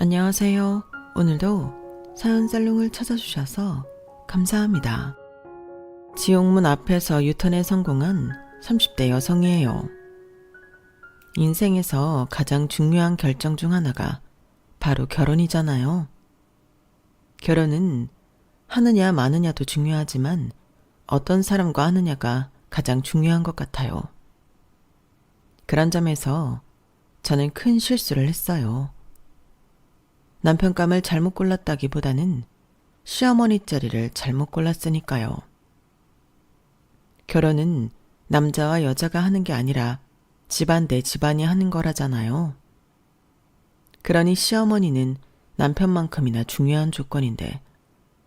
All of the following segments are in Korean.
안녕하세요. 오늘도 사연살롱을 찾아주셔서 감사합니다. 지옥문 앞에서 유턴에 성공한 30대 여성이에요. 인생에서 가장 중요한 결정 중 하나가 바로 결혼이잖아요. 결혼은 하느냐 마느냐도 중요하지만 어떤 사람과 하느냐가 가장 중요한 것 같아요. 그런 점에서 저는 큰 실수를 했어요. 남편감을 잘못 골랐다기보다는 시어머니 자리를 잘못 골랐으니까요. 결혼은 남자와 여자가 하는 게 아니라 집안 대 집안이 하는 거라잖아요. 그러니 시어머니는 남편만큼이나 중요한 조건인데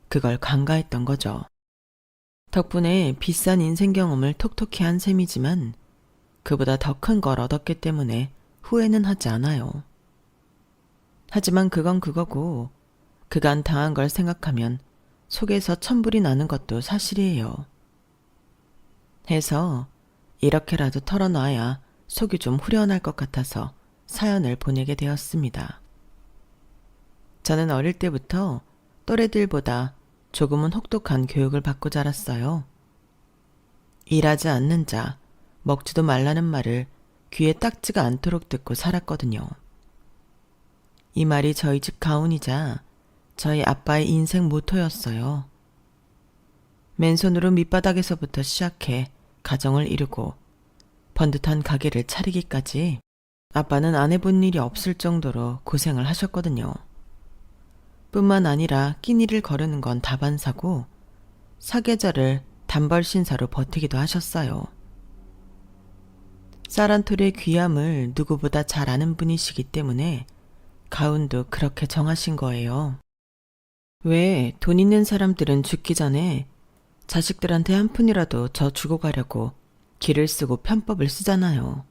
그걸 간과했던 거죠. 덕분에 비싼 인생 경험을 톡톡히 한 셈이지만 그보다 더 큰 걸 얻었기 때문에 후회는 하지 않아요. 하지만 그건 그거고 그간 당한 걸 생각하면 속에서 천불이 나는 것도 사실이에요. 해서 이렇게라도 털어놔야 속이 좀 후련할 것 같아서 사연을 보내게 되었습니다. 저는 어릴 때부터 또래들보다 조금은 혹독한 교육을 받고 자랐어요. 일하지 않는 자, 먹지도 말라는 말을 귀에 딱지가 않도록 듣고 살았거든요. 이 말이 저희 집 가훈이자 저희 아빠의 인생 모토였어요. 맨손으로 밑바닥에서부터 시작해 가정을 이루고 번듯한 가게를 차리기까지 아빠는 안 해본 일이 없을 정도로 고생을 하셨거든요. 뿐만 아니라 끼니를 거르는 건 다반사고 사계절을 단벌 신사로 버티기도 하셨어요. 쌀한톨의 귀함을 누구보다 잘 아는 분이시기 때문에 가훈도 그렇게 정하신 거예요. 왜 돈 있는 사람들은 죽기 전에 자식들한테 한 푼이라도 더 주고 가려고 기를 쓰고 편법을 쓰잖아요.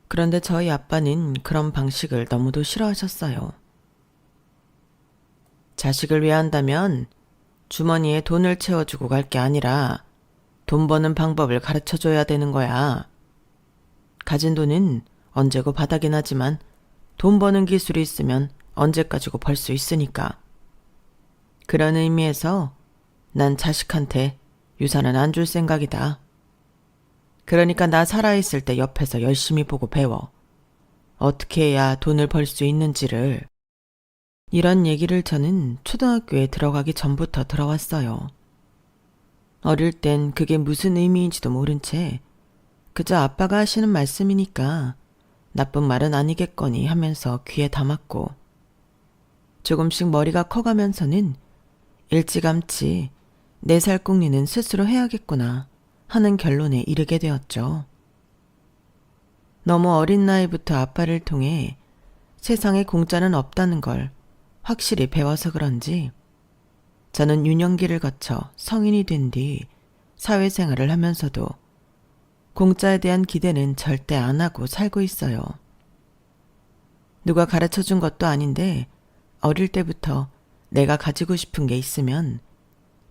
그런데 저희 아빠는 그런 방식을 너무도 싫어하셨어요. 자식을 위해 한다면 주머니에 돈을 채워주고 갈 게 아니라 돈 버는 방법을 가르쳐줘야 되는 거야. 가진 돈은 언제고 바닥이 나지만 돈 버는 기술이 있으면 언제까지고 벌 수 있으니까. 그런 의미에서 난 자식한테 유산은 안 줄 생각이다. 그러니까 나 살아있을 때 옆에서 열심히 보고 배워. 어떻게 해야 돈을 벌 수 있는지를. 이런 얘기를 저는 초등학교에 들어가기 전부터 들어왔어요. 어릴 땐 그게 무슨 의미인지도 모른 채 그저 아빠가 하시는 말씀이니까 나쁜 말은 아니겠거니 하면서 귀에 담았고 조금씩 머리가 커가면서는 일찌감치 내 살 궁리는 스스로 해야겠구나 하는 결론에 이르게 되었죠. 너무 어린 나이부터 아빠를 통해 세상에 공짜는 없다는 걸 확실히 배워서 그런지 저는 유년기를 거쳐 성인이 된 뒤 사회생활을 하면서도 공짜에 대한 기대는 절대 안 하고 살고 있어요. 누가 가르쳐준 것도 아닌데 어릴 때부터 내가 가지고 싶은 게 있으면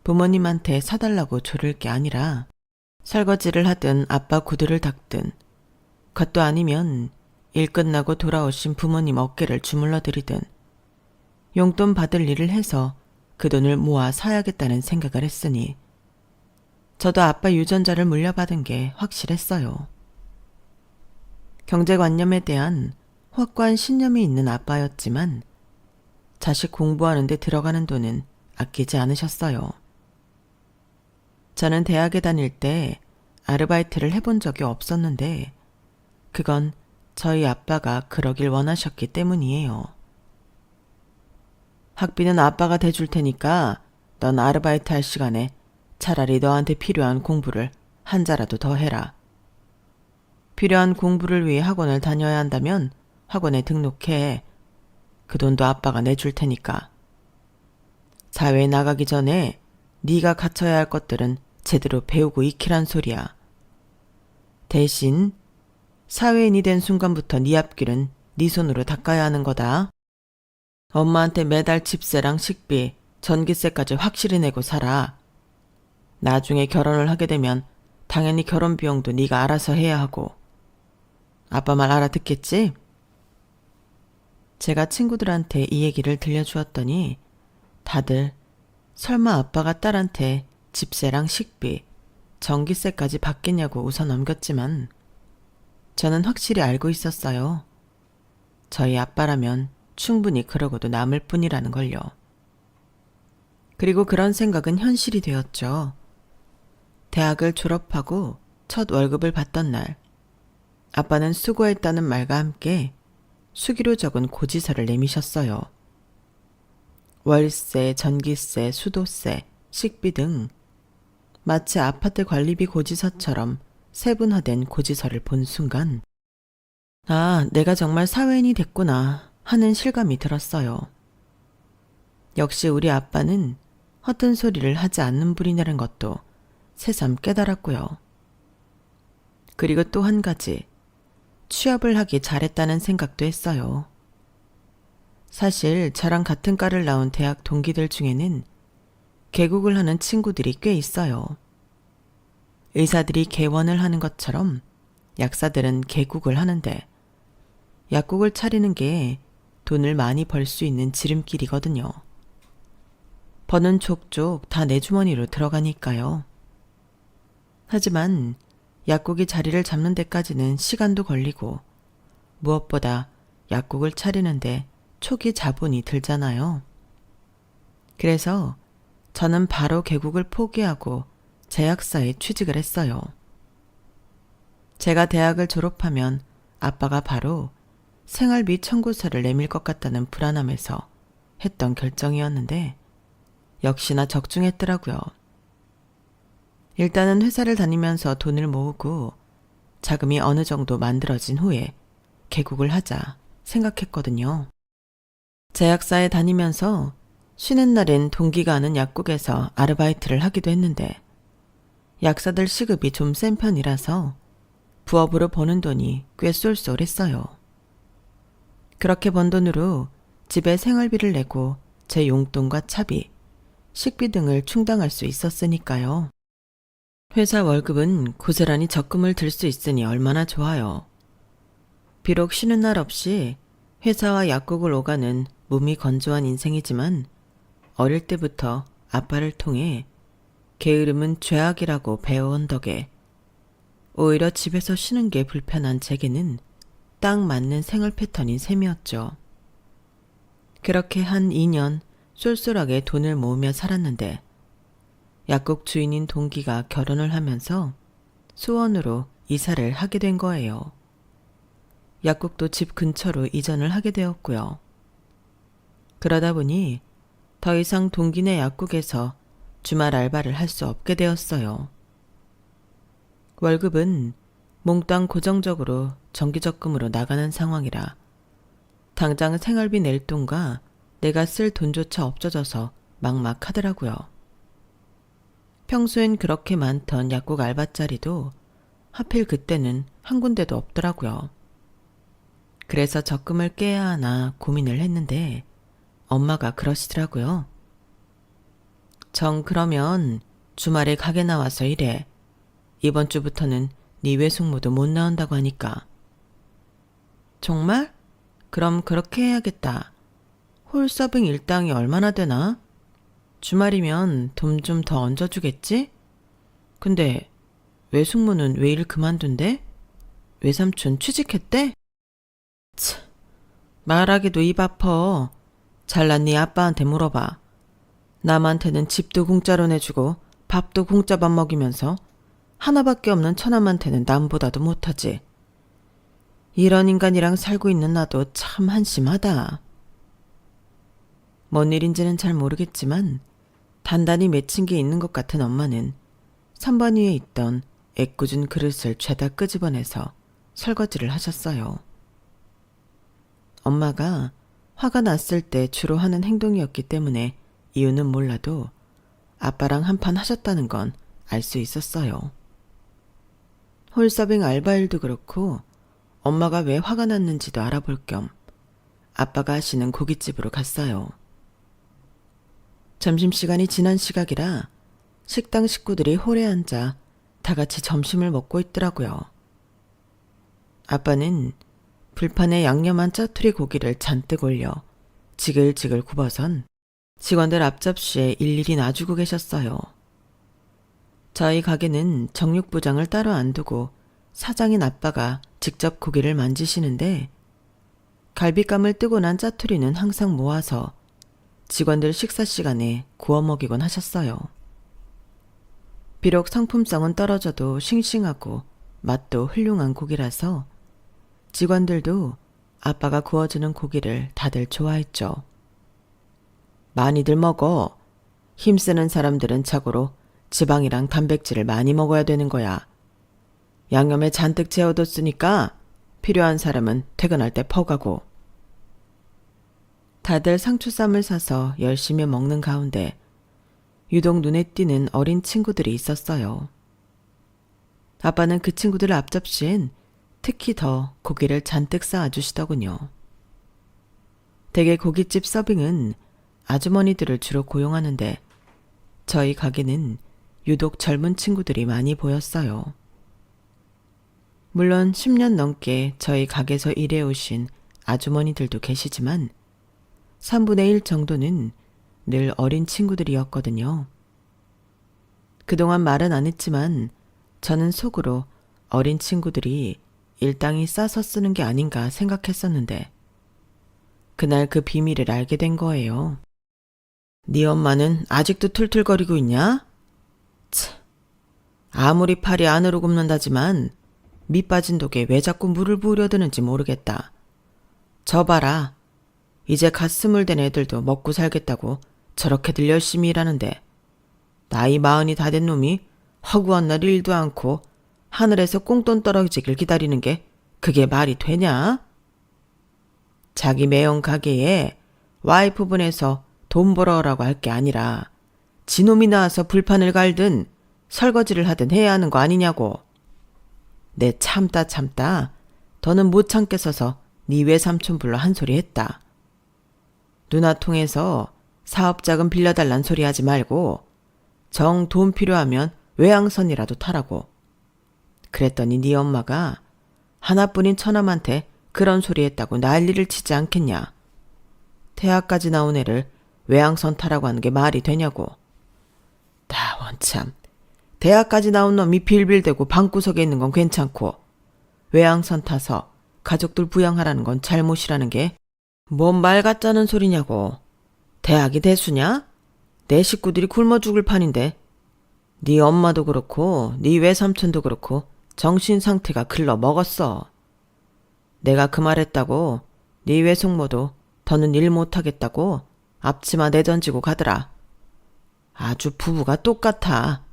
부모님한테 사달라고 조를 게 아니라 설거지를 하든 아빠 구두를 닦든 그것도 아니면 일 끝나고 돌아오신 부모님 어깨를 주물러 드리든 용돈 받을 일을 해서 그 돈을 모아 사야겠다는 생각을 했으니 저도 아빠 유전자를 물려받은 게 확실했어요. 경제관념에 대한 확고한 신념이 있는 아빠였지만 자식 공부하는 데 들어가는 돈은 아끼지 않으셨어요. 저는 대학에 다닐 때 아르바이트를 해본 적이 없었는데 그건 저희 아빠가 그러길 원하셨기 때문이에요. 학비는 아빠가 대줄 테니까 넌 아르바이트 할 시간에 차라리 너한테 필요한 공부를 한 자라도 더 해라. 필요한 공부를 위해 학원을 다녀야 한다면 학원에 등록해. 그 돈도 아빠가 내줄 테니까. 사회에 나가기 전에 네가 갖춰야 할 것들은 제대로 배우고 익히란 소리야. 대신 사회인이 된 순간부터 네 앞길은 네 손으로 닦아야 하는 거다. 엄마한테 매달 집세랑 식비, 전기세까지 확실히 내고 살아. 나중에 결혼을 하게 되면 당연히 결혼 비용도 네가 알아서 해야 하고. 아빠 말 알아듣겠지? 제가 친구들한테 이 얘기를 들려주었더니 다들 설마 아빠가 딸한테 집세랑 식비, 전기세까지 받겠냐고 웃어 넘겼지만 저는 확실히 알고 있었어요. 저희 아빠라면 충분히 그러고도 남을 뿐이라는 걸요. 그리고 그런 생각은 현실이 되었죠. 대학을 졸업하고 첫 월급을 받던 날, 아빠는 수고했다는 말과 함께 수기로 적은 고지서를 내미셨어요. 월세, 전기세, 수도세, 식비 등 마치 아파트 관리비 고지서처럼 세분화된 고지서를 본 순간 아, 내가 정말 사회인이 됐구나 하는 실감이 들었어요. 역시 우리 아빠는 허튼 소리를 하지 않는 분이라는 것도 새삼 깨달았고요. 그리고 또 한 가지, 취업을 하기 잘했다는 생각도 했어요. 사실 저랑 같은 과를 나온 대학 동기들 중에는 개국을 하는 친구들이 꽤 있어요. 의사들이 개원을 하는 것처럼 약사들은 개국을 하는데 약국을 차리는 게 돈을 많이 벌 수 있는 지름길이거든요. 버는 족족 다 내 주머니로 들어가니까요. 하지만 약국이 자리를 잡는 데까지는 시간도 걸리고 무엇보다 약국을 차리는데 초기 자본이 들잖아요. 그래서 저는 바로 개국을 포기하고 제약사에 취직을 했어요. 제가 대학을 졸업하면 아빠가 바로 생활비 청구서를 내밀 것 같다는 불안함에서 했던 결정이었는데 역시나 적중했더라고요. 일단은 회사를 다니면서 돈을 모으고 자금이 어느 정도 만들어진 후에 개국을 하자 생각했거든요. 제약사에 다니면서 쉬는 날엔 동기가 아는 약국에서 아르바이트를 하기도 했는데 약사들 시급이 좀 센 편이라서 부업으로 버는 돈이 꽤 쏠쏠했어요. 그렇게 번 돈으로 집에 생활비를 내고 제 용돈과 차비, 식비 등을 충당할 수 있었으니까요. 회사 월급은 고스란히 적금을 들 수 있으니 얼마나 좋아요. 비록 쉬는 날 없이 회사와 약국을 오가는 몸이 건조한 인생이지만 어릴 때부터 아빠를 통해 게으름은 죄악이라고 배워온 덕에 오히려 집에서 쉬는 게 불편한 제게는 딱 맞는 생활 패턴인 셈이었죠. 그렇게 한 2년 쏠쏠하게 돈을 모으며 살았는데 약국 주인인 동기가 결혼을 하면서 수원으로 이사를 하게 된 거예요. 약국도 집 근처로 이전을 하게 되었고요. 그러다 보니 더 이상 동기네 약국에서 주말 알바를 할 수 없게 되었어요. 월급은 몽땅 고정적으로 정기적금으로 나가는 상황이라 당장 생활비 낼 돈과 내가 쓸 돈조차 없어져서 막막하더라고요. 평소엔 그렇게 많던 약국 알바자리도 하필 그때는 한 군데도 없더라고요. 그래서 적금을 깨야 하나 고민을 했는데 엄마가 그러시더라고요. 정 그러면 주말에 가게 나와서 일해. 이번 주부터는 네 외숙모도 못 나온다고 하니까. 정말? 그럼 그렇게 해야겠다. 홀서빙 일당이 얼마나 되나? 주말이면 돈 좀 더 얹어주겠지? 근데 외숙모는 왜 일 그만둔대? 외삼촌 취직했대? 치, 말하기도 입 아파. 잘난 네 아빠한테 물어봐. 남한테는 집도 공짜로 내주고 밥도 공짜 밥 먹이면서 하나밖에 없는 처남한테는 남보다도 못하지. 이런 인간이랑 살고 있는 나도 참 한심하다. 뭔 일인지는 잘 모르겠지만 단단히 맺힌 게 있는 것 같은 엄마는 선반 위에 있던 애꿎은 그릇을 죄다 끄집어내서 설거지를 하셨어요. 엄마가 화가 났을 때 주로 하는 행동이었기 때문에 이유는 몰라도 아빠랑 한판 하셨다는 건 알 수 있었어요. 홀서빙 알바일도 그렇고 엄마가 왜 화가 났는지도 알아볼 겸 아빠가 하시는 고깃집으로 갔어요. 점심시간이 지난 시각이라 식당 식구들이 홀에 앉아 다 같이 점심을 먹고 있더라고요. 아빠는 불판에 양념한 짜투리 고기를 잔뜩 올려 지글지글 굽어선 직원들 앞접시에 일일이 놔주고 계셨어요. 저희 가게는 정육부장을 따로 안 두고 사장인 아빠가 직접 고기를 만지시는데 갈비감을 뜨고 난 짜투리는 항상 모아서 직원들 식사 시간에 구워 먹이곤 하셨어요. 비록 상품성은 떨어져도 싱싱하고 맛도 훌륭한 고기라서 직원들도 아빠가 구워주는 고기를 다들 좋아했죠. 많이들 먹어. 힘쓰는 사람들은 자고로 지방이랑 단백질을 많이 먹어야 되는 거야. 양념에 잔뜩 재워뒀으니까 필요한 사람은 퇴근할 때 퍼가고. 다들 상추쌈을 사서 열심히 먹는 가운데 유독 눈에 띄는 어린 친구들이 있었어요. 아빠는 그 친구들 앞접시엔 특히 더 고기를 잔뜩 쌓아주시더군요. 대개 고깃집 서빙은 아주머니들을 주로 고용하는데 저희 가게는 유독 젊은 친구들이 많이 보였어요. 물론 10년 넘게 저희 가게에서 일해오신 아주머니들도 계시지만 3분의 1 정도는 늘 어린 친구들이었거든요. 그동안 말은 안 했지만 저는 속으로 어린 친구들이 일당이 싸서 쓰는 게 아닌가 생각했었는데 그날 그 비밀을 알게 된 거예요. 네 엄마는 아직도 툴툴거리고 있냐? 참, 아무리 팔이 안으로 굽는다지만 밑 빠진 독에 왜 자꾸 물을 부으려 드는지 모르겠다. 저 봐라. 이제 갓 20된 애들도 먹고 살겠다고 저렇게들 열심히 일하는데 나이 40이 다 된 놈이 허구한 날 일도 않고 하늘에서 꽁돈 떨어지길 기다리는 게 그게 말이 되냐? 자기 매형 가게에 와이프분에서 돈 벌어라고 할 게 아니라 지놈이 나와서 불판을 갈든 설거지를 하든 해야 하는 거 아니냐고. 내 참다 더는 못 참겠어서 네 외삼촌 불러 한 소리 했다. 누나 통해서 사업자금 빌려달란 소리 하지 말고 정 돈 필요하면 외항선이라도 타라고. 그랬더니 네 엄마가 하나뿐인 처남한테 그런 소리 했다고 난리를 치지 않겠냐. 대학까지 나온 애를 외항선 타라고 하는 게 말이 되냐고. 나 원참 대학까지 나온 놈이 빌빌대고 방구석에 있는 건 괜찮고 외항선 타서 가족들 부양하라는 건 잘못이라는 게 뭔 말 같자는 소리냐고. 대학이 대수냐? 내 식구들이 굶어 죽을 판인데 네 엄마도 그렇고 네 외삼촌도 그렇고 정신 상태가 글러 먹었어. 내가 그 말했다고 네 외숙모도 더는 일 못하겠다고 앞치마 내던지고 가더라. 아주 부부가 똑같아.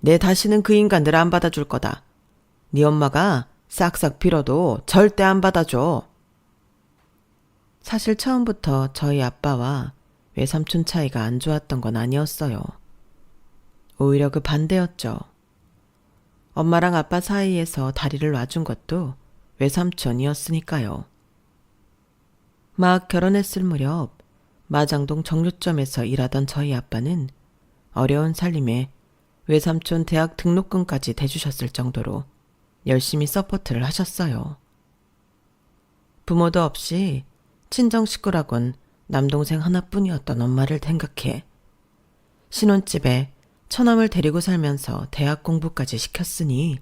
내 다시는 그 인간들 안 받아줄 거다. 네 엄마가 싹싹 빌어도 절대 안 받아줘. 사실 처음부터 저희 아빠와 외삼촌 차이가 안 좋았던 건 아니었어요. 오히려 그 반대였죠. 엄마랑 아빠 사이에서 다리를 놔준 것도 외삼촌이었으니까요. 막 결혼했을 무렵 마장동 정류점에서 일하던 저희 아빠는 어려운 살림에 외삼촌 대학 등록금까지 대주셨을 정도로 열심히 서포트를 하셨어요. 부모도 없이 친정 식구라곤 남동생 하나뿐이었던 엄마를 생각해 신혼집에 처남을 데리고 살면서 대학 공부까지 시켰으니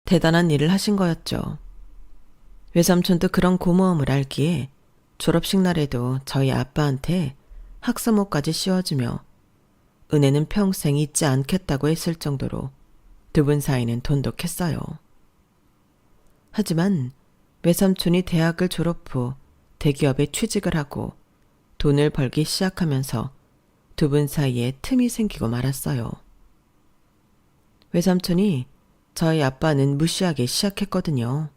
대단한 일을 하신 거였죠. 외삼촌도 그런 고마움을 알기에 졸업식 날에도 저희 아빠한테 학사모까지 씌워주며 은혜는 평생 잊지 않겠다고 했을 정도로 두 분 사이는 돈독했어요. 하지만 외삼촌이 대학을 졸업 후 대기업에 취직을 하고 돈을 벌기 시작하면서 두 분 사이에 틈이 생기고 말았어요. 외삼촌이 저희 아빠는 무시하기 시작했거든요.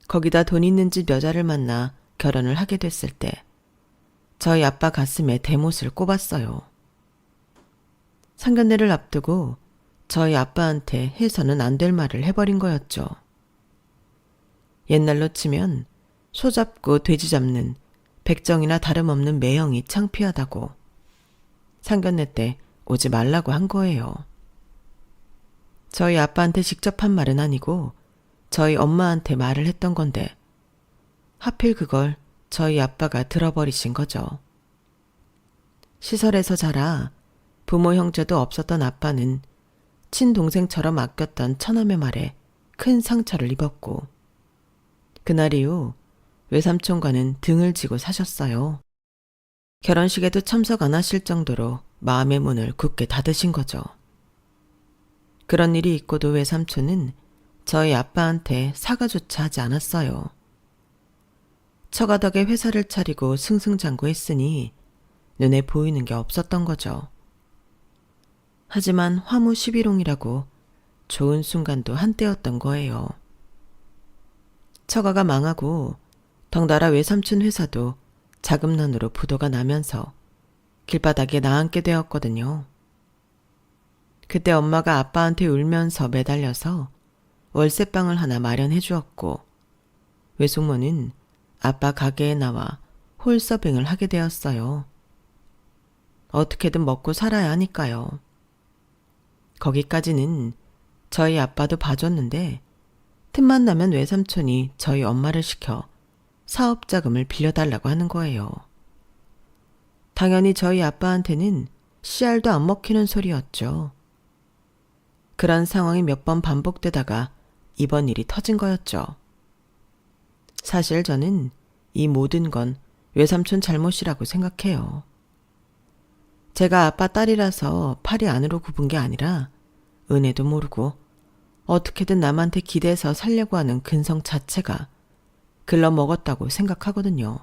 거기다 돈 있는 집 여자를 만나 결혼을 하게 됐을 때 저희 아빠 가슴에 대못을 꼽았어요. 상견례를 앞두고 저희 아빠한테 해서는 안 될 말을 해버린 거였죠. 옛날로 치면 소 잡고 돼지 잡는 백정이나 다름없는 매형이 창피하다고 상견례 때 오지 말라고 한 거예요. 저희 아빠한테 직접 한 말은 아니고 저희 엄마한테 말을 했던 건데 하필 그걸 저희 아빠가 들어버리신 거죠. 시설에서 자라 부모 형제도 없었던 아빠는 친동생처럼 아꼈던 처남의 말에 큰 상처를 입었고 그날 이후 외삼촌과는 등을 지고 사셨어요. 결혼식에도 참석 안 하실 정도로 마음의 문을 굳게 닫으신 거죠. 그런 일이 있고도 외삼촌은 저희 아빠한테 사과조차 하지 않았어요. 처가덕에 회사를 차리고 승승장구했으니 눈에 보이는 게 없었던 거죠. 하지만 화무 11홍이라고 좋은 순간도 한때였던 거예요. 처가가 망하고 덩달아 외삼촌 회사도 자금난으로 부도가 나면서 길바닥에 나앉게 되었거든요. 그때 엄마가 아빠한테 울면서 매달려서 월세방을 하나 마련해 주었고 외숙모는 아빠 가게에 나와 홀서빙을 하게 되었어요. 어떻게든 먹고 살아야 하니까요. 거기까지는 저희 아빠도 봐줬는데 틈만 나면 외삼촌이 저희 엄마를 시켜 사업 자금을 빌려달라고 하는 거예요. 당연히 저희 아빠한테는 씨알도 안 먹히는 소리였죠. 그런 상황이 몇 번 반복되다가 이번 일이 터진 거였죠. 사실 저는 이 모든 건 외삼촌 잘못이라고 생각해요. 제가 아빠 딸이라서 팔이 안으로 굽은 게 아니라 은혜도 모르고 어떻게든 남한테 기대서 살려고 하는 근성 자체가 글러먹었다고 생각하거든요.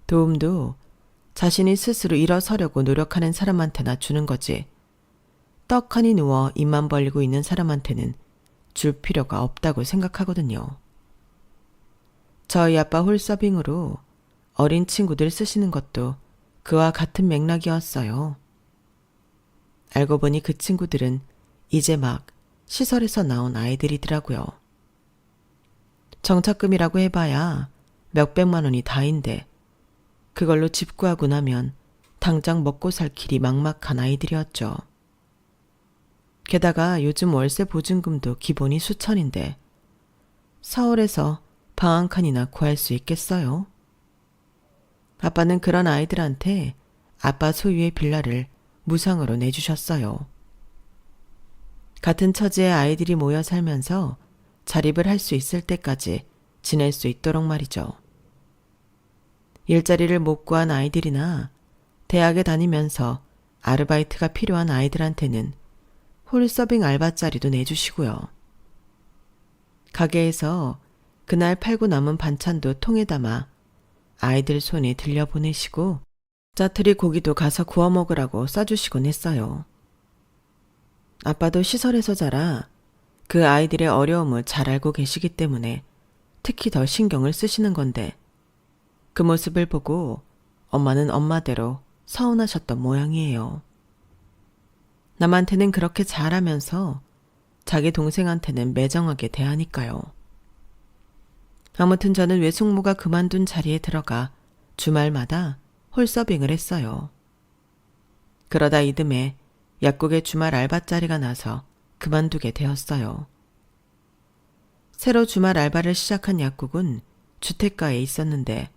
도움도 자신이 스스로 일어서려고 노력하는 사람한테나 주는 거지 떡하니 누워 입만 벌리고 있는 사람한테는 줄 필요가 없다고 생각하거든요. 저희 아빠 홀서빙으로 어린 친구들 쓰시는 것도 그와 같은 맥락이었어요. 알고 보니 그 친구들은 이제 막 시설에서 나온 아이들이더라고요. 정착금이라고 해봐야 몇백만 원이 다인데 그걸로 집 구하고 나면 당장 먹고 살 길이 막막한 아이들이었죠. 게다가 요즘 월세 보증금도 기본이 수천인데 서울에서 방 한 칸이나 구할 수 있겠어요? 아빠는 그런 아이들한테 아빠 소유의 빌라를 무상으로 내주셨어요. 같은 처지의 아이들이 모여 살면서 자립을 할 수 있을 때까지 지낼 수 있도록 말이죠. 일자리를 못 구한 아이들이나 대학에 다니면서 아르바이트가 필요한 아이들한테는 홀서빙 알바자리도 내주시고요. 가게에서 그날 팔고 남은 반찬도 통에 담아 아이들 손에 들려보내시고 짜투리 고기도 가서 구워 먹으라고 싸주시곤 했어요. 아빠도 시설에서 자라 그 아이들의 어려움을 잘 알고 계시기 때문에 특히 더 신경을 쓰시는 건데 그 모습을 보고 엄마는 엄마대로 서운하셨던 모양이에요. 남한테는 그렇게 잘하면서 자기 동생한테는 매정하게 대하니까요. 아무튼 저는 외숙모가 그만둔 자리에 들어가 주말마다 홀서빙을 했어요. 그러다 이듬해 약국에 주말 알바자리가 나서 그만두게 되었어요. 새로 주말 알바를 시작한 약국은 주택가에 있었는데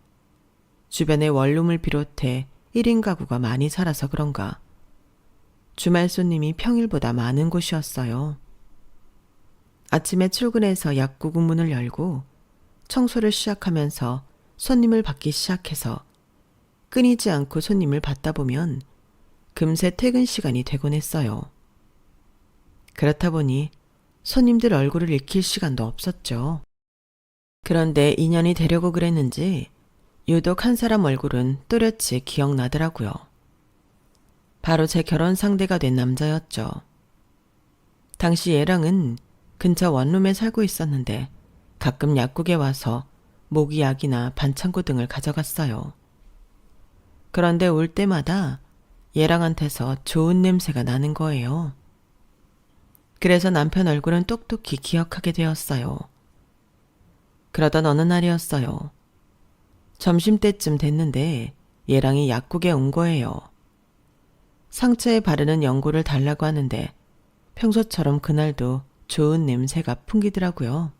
주변에 원룸을 비롯해 1인 가구가 많이 살아서 그런가 주말 손님이 평일보다 많은 곳이었어요. 아침에 출근해서 약국 문을 열고 청소를 시작하면서 손님을 받기 시작해서 끊이지 않고 손님을 받다 보면 금세 퇴근 시간이 되곤 했어요. 그렇다 보니 손님들 얼굴을 익힐 시간도 없었죠. 그런데 인연이 되려고 그랬는지 유독 한 사람 얼굴은 또렷이 기억나더라고요. 바로 제 결혼 상대가 된 남자였죠. 당시 얘랑은 근처 원룸에 살고 있었는데 가끔 약국에 와서 모기약이나 반창고 등을 가져갔어요. 그런데 올 때마다 얘랑한테서 좋은 냄새가 나는 거예요. 그래서 남편 얼굴은 똑똑히 기억하게 되었어요. 그러던 어느 날이었어요. 점심때쯤 됐는데 얘랑이 약국에 온 거예요. 상처에 바르는 연고를 달라고 하는데 평소처럼 그날도 좋은 냄새가 풍기더라고요.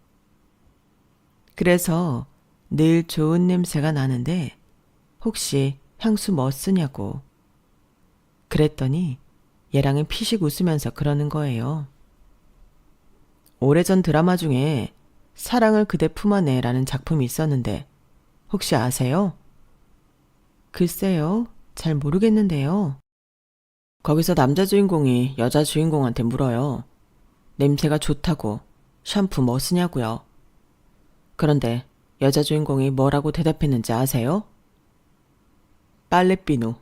그래서 늘 좋은 냄새가 나는데 혹시 향수 뭐 쓰냐고. 그랬더니 얘랑은 피식 웃으면서 그러는 거예요. 오래전 드라마 중에 사랑을 그대 품 안에라는 작품이 있었는데 혹시 아세요? 글쎄요, 잘 모르겠는데요. 거기서 남자 주인공이 여자 주인공한테 물어요. 냄새가 좋다고 샴푸 뭐 쓰냐고요. 그런데 여자 주인공이 뭐라고 대답했는지 아세요? 빨래비누.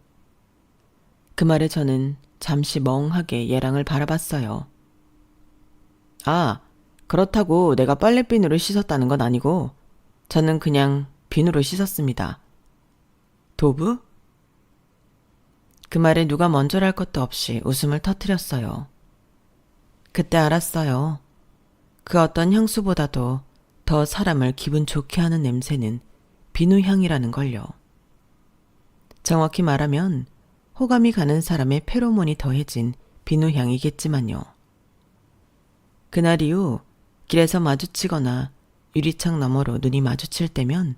그 말에 저는 잠시 멍하게 얘랑을 바라봤어요. 아, 그렇다고 내가 빨래비누를 씻었다는 건 아니고 저는 그냥 비누로 씻었습니다. 도브? 그 말에 누가 먼저랄 것도 없이 웃음을 터뜨렸어요. 그때 알았어요. 그 어떤 향수보다도 더 사람을 기분 좋게 하는 냄새는 비누향이라는 걸요. 정확히 말하면 호감이 가는 사람의 페로몬이 더해진 비누향이겠지만요. 그날 이후 길에서 마주치거나 유리창 너머로 눈이 마주칠 때면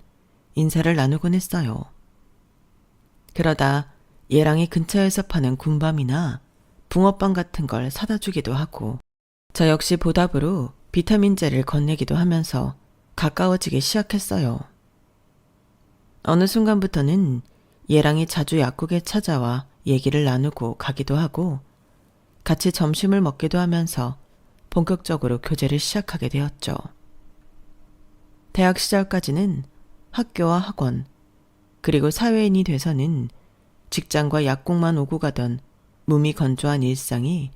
인사를 나누곤 했어요. 그러다 얘랑이 근처에서 파는 군밤이나 붕어빵 같은 걸 사다 주기도 하고 저 역시 보답으로 비타민제를 건네기도 하면서 가까워지기 시작했어요. 어느 순간부터는 얘랑이 자주 약국에 찾아와 얘기를 나누고 가기도 하고 같이 점심을 먹기도 하면서 본격적으로 교제를 시작하게 되었죠. 대학 시절까지는 학교와 학원, 그리고 사회인이 돼서는 직장과 약국만 오고 가던 무미건조한 일상이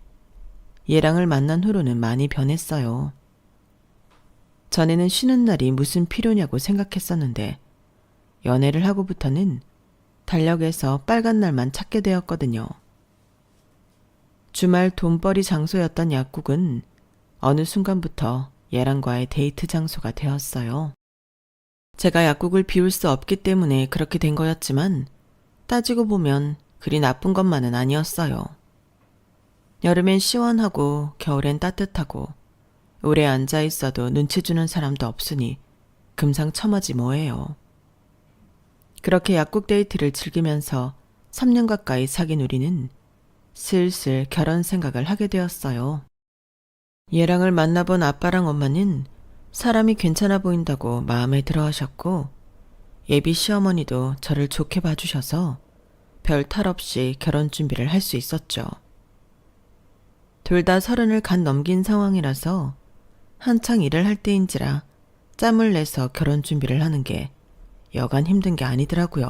얘랑을 만난 후로는 많이 변했어요. 전에는 쉬는 날이 무슨 필요냐고 생각했었는데 연애를 하고부터는 달력에서 빨간 날만 찾게 되었거든요. 주말 돈벌이 장소였던 약국은 어느 순간부터 얘랑과의 데이트 장소가 되었어요. 제가 약국을 비울 수 없기 때문에 그렇게 된 거였지만 따지고 보면 그리 나쁜 것만은 아니었어요. 여름엔 시원하고 겨울엔 따뜻하고 오래 앉아 있어도 눈치 주는 사람도 없으니 금상첨화지 뭐예요. 그렇게 약국 데이트를 즐기면서 3년 가까이 사귄 우리는 슬슬 결혼 생각을 하게 되었어요. 얘랑을 만나본 아빠랑 엄마는 사람이 괜찮아 보인다고 마음에 들어 하셨고 예비 시어머니도 저를 좋게 봐주셔서 별 탈 없이 결혼 준비를 할 수 있었죠. 둘 다 30을 간 넘긴 상황이라서 한창 일을 할 때인지라 짬을 내서 결혼 준비를 하는 게 여간 힘든 게 아니더라고요.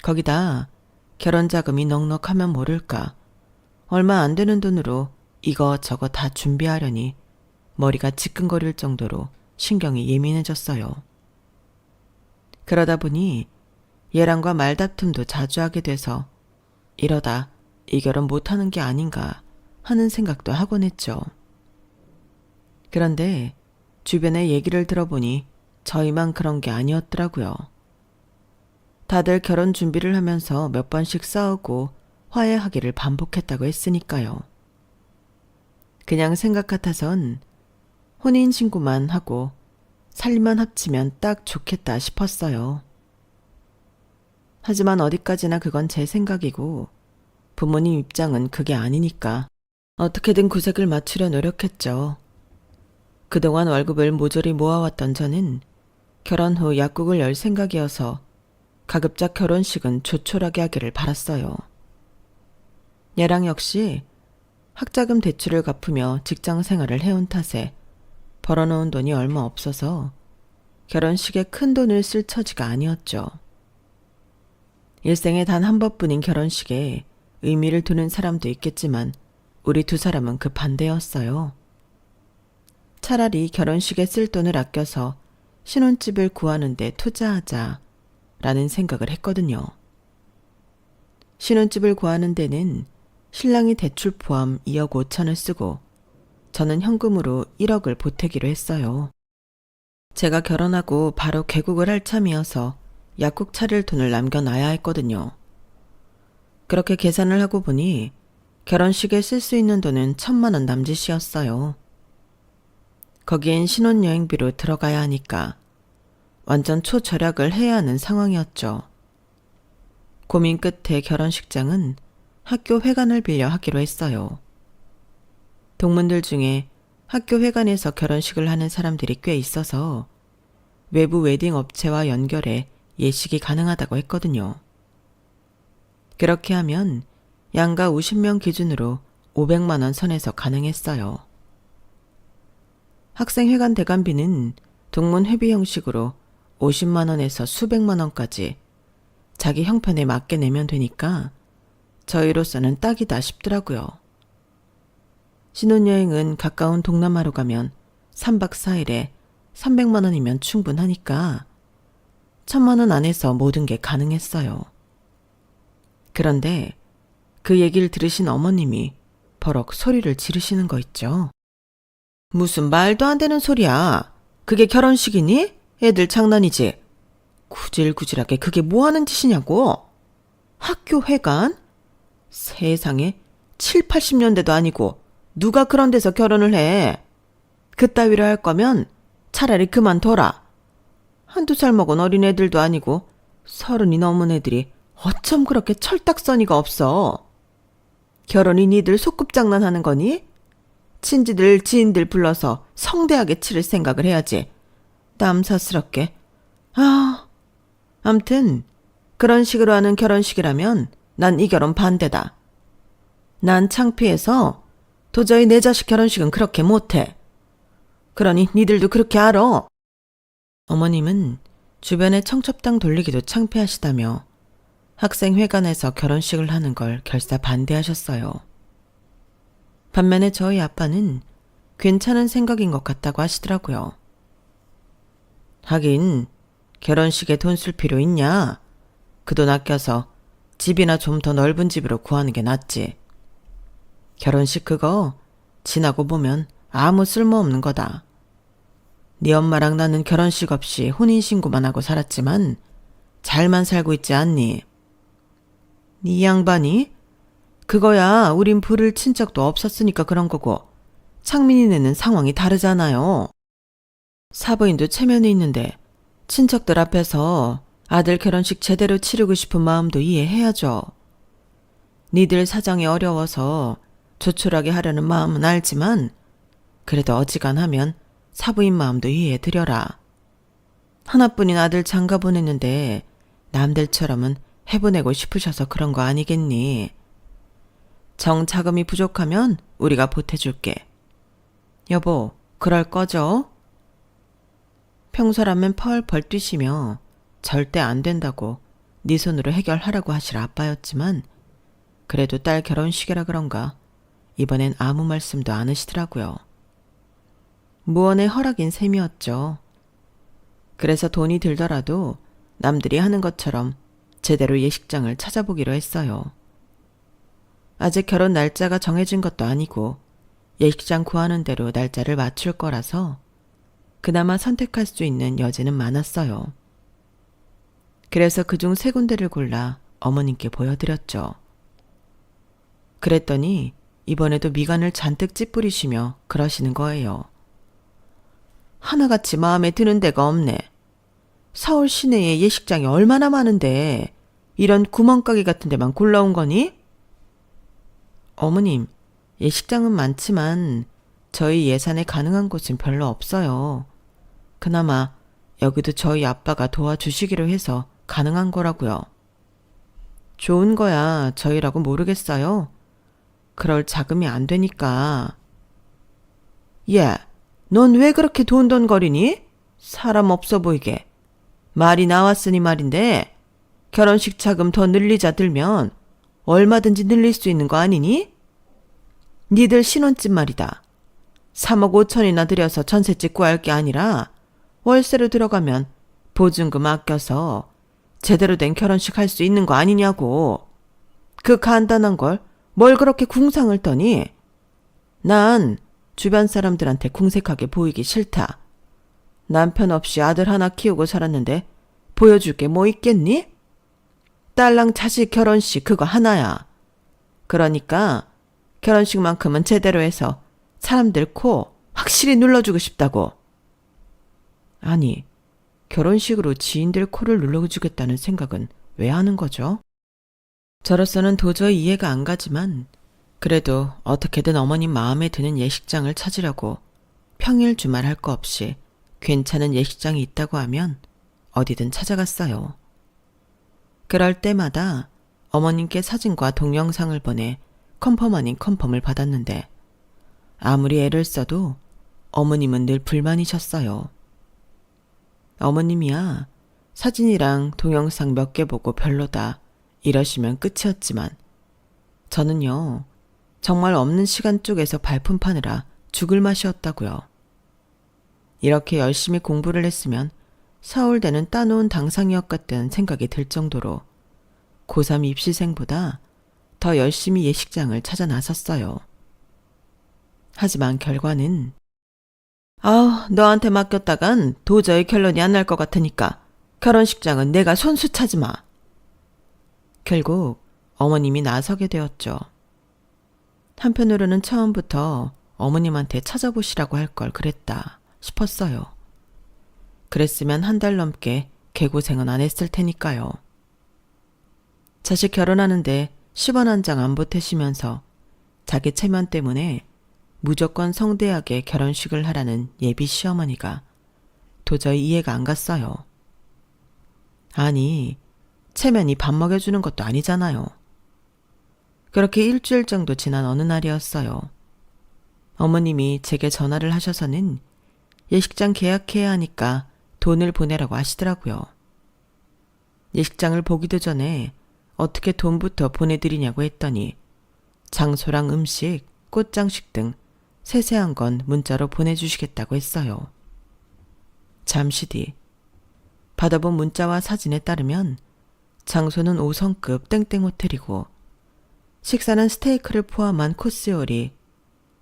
거기다 결혼 자금이 넉넉하면 모를까 얼마 안 되는 돈으로 이거저거 다 준비하려니 머리가 지끈거릴 정도로 신경이 예민해졌어요. 그러다 보니 얘랑과 말다툼도 자주 하게 돼서 이러다 이 결혼 못하는 게 아닌가 하는 생각도 하곤 했죠. 그런데 주변의 얘기를 들어보니 저희만 그런 게 아니었더라고요. 다들 결혼 준비를 하면서 몇 번씩 싸우고 화해하기를 반복했다고 했으니까요. 그냥 생각 같아선 혼인신고만 하고 살림만 합치면 딱 좋겠다 싶었어요. 하지만 어디까지나 그건 제 생각이고 부모님 입장은 그게 아니니까 어떻게든 구색을 맞추려 노력했죠. 그동안 월급을 모조리 모아왔던 저는 결혼 후 약국을 열 생각이어서 가급적 결혼식은 조촐하게 하기를 바랐어요. 얘랑 역시 학자금 대출을 갚으며 직장 생활을 해온 탓에 벌어놓은 돈이 얼마 없어서 결혼식에 큰 돈을 쓸 처지가 아니었죠. 일생에 단 한 번뿐인 결혼식에 의미를 두는 사람도 있겠지만 우리 두 사람은 그 반대였어요. 차라리 결혼식에 쓸 돈을 아껴서 신혼집을 구하는 데 투자하자 라는 생각을 했거든요. 신혼집을 구하는 데는 신랑이 대출 포함 2억 5천을 쓰고 저는 현금으로 1억을 보태기로 했어요. 제가 결혼하고 바로 개국을 할 참이어서 약국 차릴 돈을 남겨놔야 했거든요. 그렇게 계산을 하고 보니 결혼식에 쓸 수 있는 돈은 1,000만 원 남짓이었어요. 거기엔 신혼여행비로 들어가야 하니까 완전 초절약을 해야 하는 상황이었죠. 고민 끝에 결혼식장은 학교 회관을 빌려 하기로 했어요. 동문들 중에 학교 회관에서 결혼식을 하는 사람들이 꽤 있어서 외부 웨딩 업체와 연결해 예식이 가능하다고 했거든요. 그렇게 하면 양가 50명 기준으로 500만 원 선에서 가능했어요. 학생회관 대관비는 동문 회비 형식으로 50만 원에서 수백만 원까지 자기 형편에 맞게 내면 되니까 저희로서는 딱이다 싶더라고요. 신혼여행은 가까운 동남아로 가면 3박 4일에 300만 원이면 충분하니까 1000만 원 안에서 모든 게 가능했어요. 그런데 그 얘기를 들으신 어머님이 버럭 소리를 지르시는 거 있죠. 무슨 말도 안 되는 소리야. 그게 결혼식이니? 애들 장난이지. 구질구질하게 그게 뭐 하는 짓이냐고. 학교 회관? 세상에 7, 80년대도 아니고 누가 그런 데서 결혼을 해. 그따위로 할 거면 차라리 그만둬라. 한두 살 먹은 어린애들도 아니고 30이 넘은 애들이 어쩜 그렇게 철딱서니가 없어. 결혼이 니들 소꿉장난하는 거니? 친지들 지인들 불러서 성대하게 치를 생각을 해야지. 남사스럽게. 암튼 그런 식으로 하는 결혼식이라면 난 이 결혼 반대다. 난 창피해서 도저히 내 자식 결혼식은 그렇게 못해. 그러니 니들도 그렇게 알아. 어머님은 주변에 청첩장 돌리기도 창피하시다며 학생회관에서 결혼식을 하는 걸 결사 반대하셨어요. 반면에 저희 아빠는 괜찮은 생각인 것 같다고 하시더라고요. 하긴 결혼식에 돈 쓸 필요 있냐? 그 돈 아껴서 집이나 좀 더 넓은 집으로 구하는 게 낫지. 결혼식 그거 지나고 보면 아무 쓸모없는 거다. 네 엄마랑 나는 결혼식 없이 혼인신고만 하고 살았지만 잘만 살고 있지 않니? 네 양반이? 그거야 우린 부를 친척도 없었으니까 그런 거고 창민이네는 상황이 다르잖아요. 사부인도 체면이 있는데 친척들 앞에서 아들 결혼식 제대로 치르고 싶은 마음도 이해해야죠. 니들 사정이 어려워서 조촐하게 하려는 마음은 알지만 그래도 어지간하면 사부인 마음도 이해해드려라. 하나뿐인 아들 장가 보냈는데 남들처럼은 해보내고 싶으셔서 그런 거 아니겠니? 정자금이 부족하면 우리가 보태줄게. 여보, 그럴 거죠? 평소라면 펄펄 뛰시며 절대 안 된다고 네 손으로 해결하라고 하실 아빠였지만 그래도 딸 결혼식이라 그런가 이번엔 아무 말씀도 안 하시더라고요. 무언의 허락인 셈이었죠. 그래서 돈이 들더라도 남들이 하는 것처럼 제대로 예식장을 찾아보기로 했어요. 아직 결혼 날짜가 정해진 것도 아니고 예식장 구하는 대로 날짜를 맞출 거라서 그나마 선택할 수 있는 여지는 많았어요. 그래서 그중 3군데를 골라 어머님께 보여드렸죠. 그랬더니 이번에도 미간을 잔뜩 찌푸리시며 그러시는 거예요. 하나같이 마음에 드는 데가 없네. 서울 시내에 예식장이 얼마나 많은데 이런 구멍가게 같은 데만 골라온 거니? 어머님, 예식장은 많지만 저희 예산에 가능한 곳은 별로 없어요. 그나마 여기도 저희 아빠가 도와주시기로 해서 가능한 거라고요. 좋은 거야 저희라고 모르겠어요. 그럴 자금이 안 되니까. 야, 넌 왜 그렇게 돈돈거리니? 사람 없어 보이게. 말이 나왔으니 말인데 결혼식 자금 더 늘리자 들면 얼마든지 늘릴 수 있는 거 아니니? 니들 신혼집 말이다. 3억 5천이나 들여서 전셋집 구할 게 아니라 월세로 들어가면 보증금 아껴서 제대로 된 결혼식 할 수 있는 거 아니냐고. 그 간단한 걸 뭘 그렇게 궁상을 떠니? 난 주변 사람들한테 궁색하게 보이기 싫다. 남편 없이 아들 하나 키우고 살았는데 보여줄 게 뭐 있겠니? 딸랑 자식 결혼식 그거 하나야. 그러니까 결혼식만큼은 제대로 해서 사람들 코 확실히 눌러주고 싶다고. 아니, 결혼식으로 지인들 코를 눌러주겠다는 생각은 왜 하는 거죠? 저로서는 도저히 이해가 안 가지만 그래도 어떻게든 어머님 마음에 드는 예식장을 찾으려고 평일 주말 할 거 없이 괜찮은 예식장이 있다고 하면 어디든 찾아갔어요. 그럴 때마다 어머님께 사진과 동영상을 보내 컨펌 아닌 컨펌을 받았는데 아무리 애를 써도 어머님은 늘 불만이셨어요. 어머님이야 사진이랑 동영상 몇 개 보고 별로다 이러시면 끝이었지만 저는요 정말 없는 시간 쪽에서 발품 파느라 죽을 맛이었다고요. 이렇게 열심히 공부를 했으면 서울대는 따놓은 당상이었겠다는 생각이 들 정도로 고3 입시생보다 더 열심히 예식장을 찾아 나섰어요. 하지만 결과는 너한테 맡겼다간 도저히 결론이 안 날 것 같으니까 결혼식장은 내가 손수 차지 마. 결국 어머님이 나서게 되었죠. 한편으로는 처음부터 어머님한테 찾아보시라고 할 걸 그랬다 싶었어요. 그랬으면 한 달 넘게 개고생은 안 했을 테니까요. 자식 결혼하는데 10원 한 장 안 보태시면서 자기 체면 때문에 무조건 성대하게 결혼식을 하라는 예비 시어머니가 도저히 이해가 안 갔어요. 아니, 체면이 밥 먹여주는 것도 아니잖아요. 그렇게 일주일 정도 지난 어느 날이었어요. 어머님이 제게 전화를 하셔서는 예식장 계약해야 하니까 돈을 보내라고 하시더라고요. 예식장을 보기도 전에 어떻게 돈부터 보내드리냐고 했더니 장소랑 음식, 꽃장식 등 세세한 건 문자로 보내주시겠다고 했어요. 잠시 뒤 받아본 문자와 사진에 따르면 장소는 5성급 땡땡 호텔이고 식사는 스테이크를 포함한 코스 요리,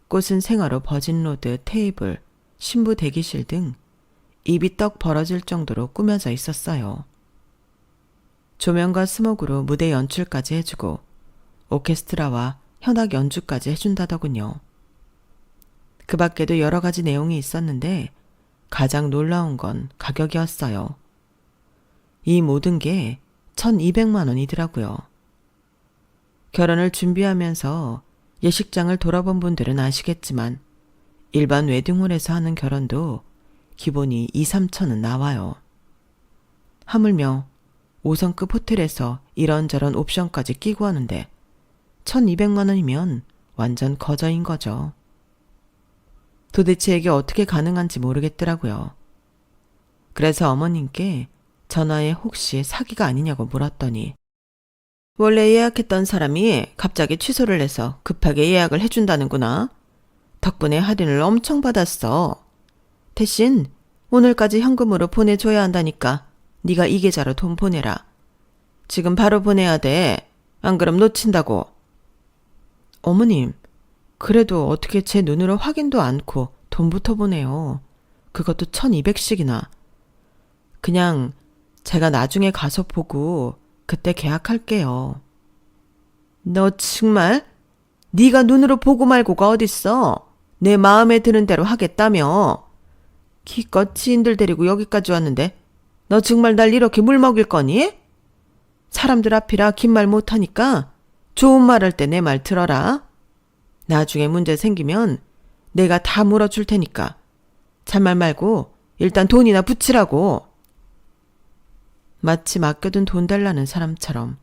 꽃은 생화로 버진로드, 테이블, 신부 대기실 등 입이 떡 벌어질 정도로 꾸며져 있었어요. 조명과 스모그로 무대 연출까지 해주고 오케스트라와 현악 연주까지 해준다더군요. 그 밖에도 여러 가지 내용이 있었는데 가장 놀라운 건 가격이었어요. 이 모든 게 1,200만 원이더라고요. 결혼을 준비하면서 예식장을 돌아본 분들은 아시겠지만 일반 웨딩홀에서 하는 결혼도 기본이 2, 3천은 나와요. 하물며 5성급 호텔에서 이런저런 옵션까지 끼고 하는데 1,200만 원이면 완전 거저인 거죠. 도대체 이게 어떻게 가능한지 모르겠더라고요. 그래서 어머님께 전화에 혹시 사기가 아니냐고 물었더니 원래 예약했던 사람이 갑자기 취소를 해서 급하게 예약을 해준다는구나. 덕분에 할인을 엄청 받았어. 대신 오늘까지 현금으로 보내줘야 한다니까 네가 이 계좌로 돈 보내라. 지금 바로 보내야 돼. 안 그럼 놓친다고. 어머님, 그래도 어떻게 제 눈으로 확인도 않고 돈부터 보내요. 그것도 1,200씩이나. 그냥 제가 나중에 가서 보고 그때 계약할게요. 너 정말? 네가 눈으로 보고 말고가 어딨어? 내 마음에 드는 대로 하겠다며. 기껏 지인들 데리고 여기까지 왔는데 너 정말 날 이렇게 물먹일 거니? 사람들 앞이라 긴 말 못하니까 좋은 말 할 때 내 말 들어라. 나중에 문제 생기면 내가 다 물어줄 테니까 잔말 말고 일단 돈이나 붙이라고. 마치 맡겨둔 돈 달라는 사람처럼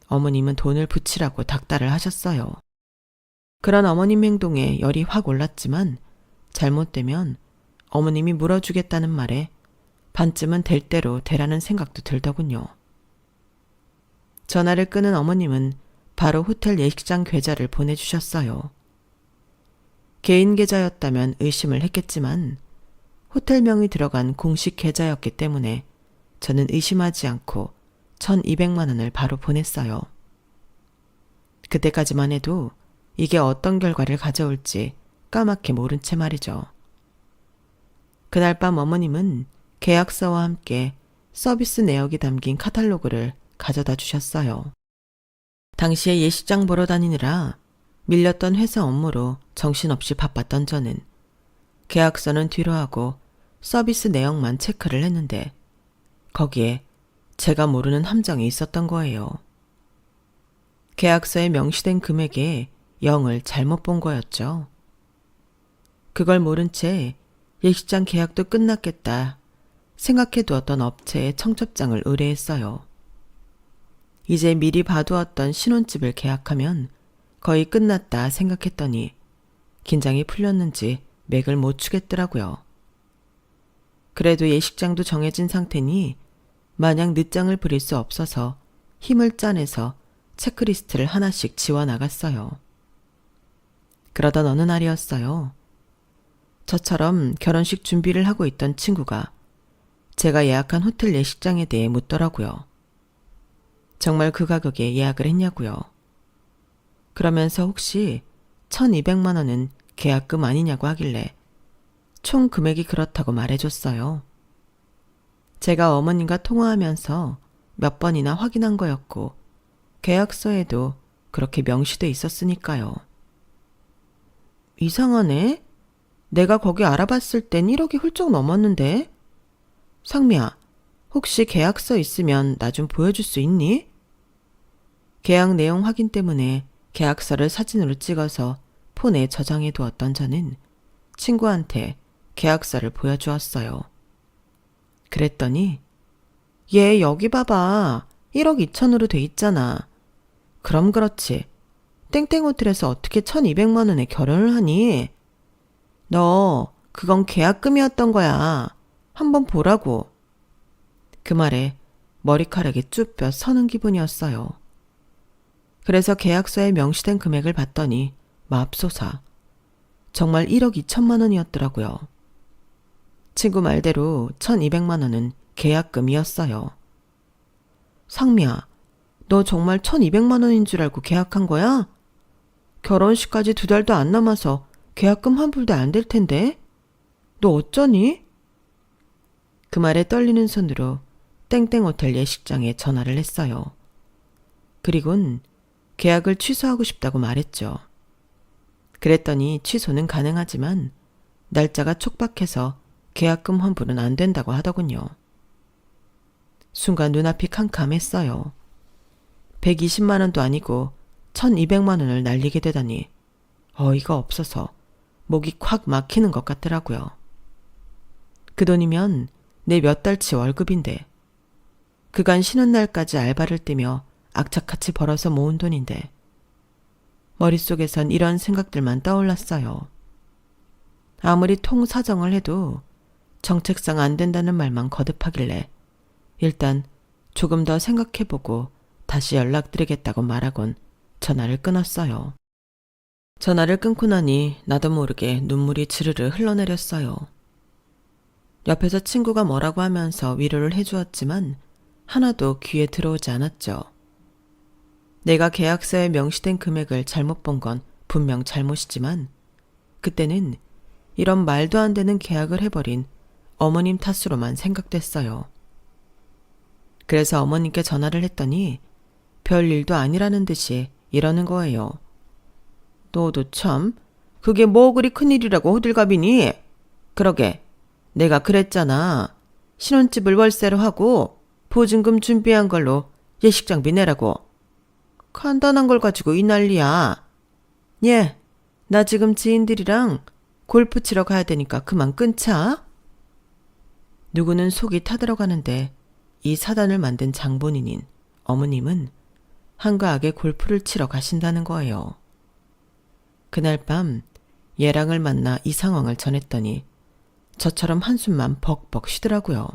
어머님은 돈을 붙이라고 닥달을 하셨어요. 그런 어머님 행동에 열이 확 올랐지만 잘못되면 어머님이 물어주겠다는 말에 반쯤은 될 대로 되라는 생각도 들더군요. 전화를 끊은 어머님은 바로 호텔 예식장 계좌를 보내주셨어요. 개인 계좌였다면 의심을 했겠지만 호텔명이 들어간 공식 계좌였기 때문에 저는 의심하지 않고 1,200만 원을 바로 보냈어요. 그때까지만 해도 이게 어떤 결과를 가져올지 까맣게 모른 채 말이죠. 그날 밤 어머님은 계약서와 함께 서비스 내역이 담긴 카탈로그를 가져다 주셨어요. 당시에 예식장 보러 다니느라 밀렸던 회사 업무로 정신없이 바빴던 저는 계약서는 뒤로 하고 서비스 내역만 체크를 했는데 거기에 제가 모르는 함정이 있었던 거예요. 계약서에 명시된 금액에 0을 잘못 본 거였죠. 그걸 모른 채 예식장 계약도 끝났겠다 생각해두었던 업체에 청첩장을 의뢰했어요. 이제 미리 봐두었던 신혼집을 계약하면 거의 끝났다 생각했더니 긴장이 풀렸는지 맥을 못 추겠더라고요. 그래도 예식장도 정해진 상태니 마냥 늦장을 부릴 수 없어서 힘을 짜내서 체크리스트를 하나씩 지워나갔어요. 그러던 어느 날이었어요. 저처럼 결혼식 준비를 하고 있던 친구가 제가 예약한 호텔 예식장에 대해 묻더라고요. 정말 그 가격에 예약을 했냐고요. 그러면서 혹시 1,200만 원은 계약금 아니냐고 하길래 총 금액이 그렇다고 말해줬어요. 제가 어머님과 통화하면서 몇 번이나 확인한 거였고 계약서에도 그렇게 명시돼 있었으니까요. 이상하네. 내가 거기 알아봤을 땐 1억이 훌쩍 넘었는데. 상미야, 혹시 계약서 있으면 나 좀 보여줄 수 있니? 계약 내용 확인 때문에 계약서를 사진으로 찍어서 폰에 저장해 두었던 저는 친구한테 계약서를 보여주었어요. 그랬더니 얘 여기 봐봐. 1억 2천으로 돼 있잖아. 그럼 그렇지. 땡땡 호텔에서 어떻게 1,200만 원에 결혼을 하니? 너 그건 계약금이었던 거야. 한번 보라고. 그 말에 머리카락이 쭈뼛 서는 기분이었어요. 그래서 계약서에 명시된 금액을 봤더니 맙소사. 정말 1억 2천만 원이었더라고요. 친구 말대로 1,200만 원은 계약금이었어요. 상미야, 너 정말 1,200만 원인 줄 알고 계약한 거야? 결혼식까지 2달도 안 남아서 계약금 한 푼도 안 될 텐데. 너 어쩌니? 그 말에 떨리는 손으로 땡땡 호텔 예식장에 전화를 했어요. 그리곤 계약을 취소하고 싶다고 말했죠. 그랬더니 취소는 가능하지만 날짜가 촉박해서 계약금 환불은 안 된다고 하더군요. 순간 눈앞이 캄캄했어요. 120만 원도 아니고 1,200만 원을 날리게 되다니 어이가 없어서 목이 콱 막히는 것 같더라고요. 그 돈이면 내 몇 달치 월급인데 그간 쉬는 날까지 알바를 뛰며 악착같이 벌어서 모은 돈인데 머릿속에선 이런 생각들만 떠올랐어요. 아무리 통사정을 해도 정책상 안 된다는 말만 거듭하길래 일단 조금 더 생각해보고 다시 연락드리겠다고 말하곤 전화를 끊었어요. 전화를 끊고 나니 나도 모르게 눈물이 주르르 흘러내렸어요. 옆에서 친구가 뭐라고 하면서 위로를 해주었지만 하나도 귀에 들어오지 않았죠. 내가 계약서에 명시된 금액을 잘못 본 건 분명 잘못이지만 그때는 이런 말도 안 되는 계약을 해버린 어머님 탓으로만 생각됐어요. 그래서 어머님께 전화를 했더니 별일도 아니라는 듯이 이러는 거예요. 너도 참 그게 뭐 그리 큰일이라고 호들갑이니? 그러게 내가 그랬잖아. 신혼집을 월세로 하고 보증금 준비한 걸로 예식장비 내라고. 간단한 걸 가지고 이 난리야. 예, 나 지금 지인들이랑 골프 치러 가야 되니까 그만 끊자. 누구는 속이 타들어가는데 이 사단을 만든 장본인인 어머님은 한가하게 골프를 치러 가신다는 거예요. 그날 밤 예랑을 만나 이 상황을 전했더니 저처럼 한숨만 벅벅 쉬더라고요.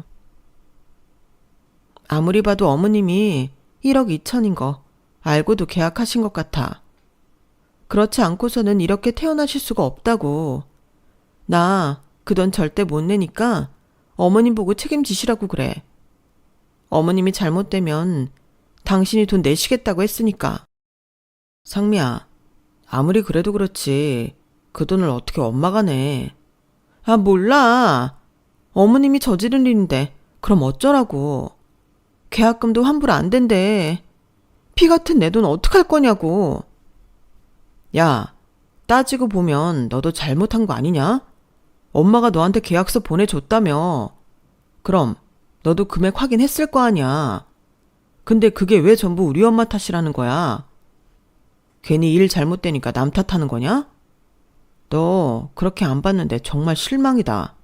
아무리 봐도 어머님이 1억 2천인 거 알고도 계약하신 것 같아. 그렇지 않고서는 이렇게 태어나실 수가 없다고. 나 그 돈 절대 못 내니까 어머님 보고 책임지시라고 그래. 어머님이 잘못되면 당신이 돈 내시겠다고 했으니까. 상미야, 아무리 그래도 그렇지 그 돈을 어떻게 엄마가 내. 아, 몰라. 어머님이 저지른 일인데 그럼 어쩌라고. 계약금도 환불 안 된대. 피 같은 내 돈 어떡할 거냐고. 야, 따지고 보면 너도 잘못한 거 아니냐? 엄마가 너한테 계약서 보내줬다며. 그럼 너도 금액 확인했을 거 아니야. 근데 그게 왜 전부 우리 엄마 탓이라는 거야? 괜히 일 잘못되니까 남 탓하는 거냐? 너 그렇게 안 봤는데 정말 실망이다.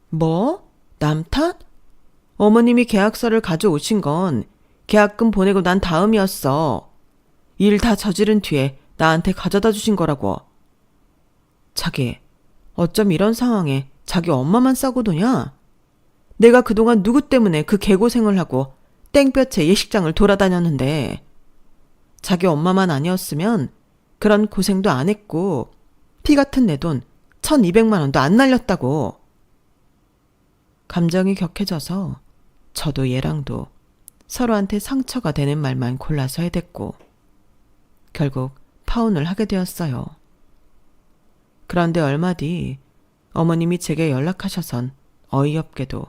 뭐? 남 탓? 어머님이 계약서를 가져오신 건 계약금 보내고 난 다음이었어. 일 다 저지른 뒤에 나한테 가져다 주신 거라고. 자기, 어쩜 이런 상황에 자기 엄마만 싸고 도냐? 내가 그동안 누구 때문에 그 개고생을 하고 땡볕에 예식장을 돌아다녔는데 자기 엄마만 아니었으면 그런 고생도 안 했고 피 같은 내 돈 1,200만 원도 안 날렸다고. 감정이 격해져서 저도 얘랑도 서로한테 상처가 되는 말만 골라서 해댔고 결국 파혼을 하게 되었어요. 그런데 얼마 뒤 어머님이 제게 연락하셔선 어이없게도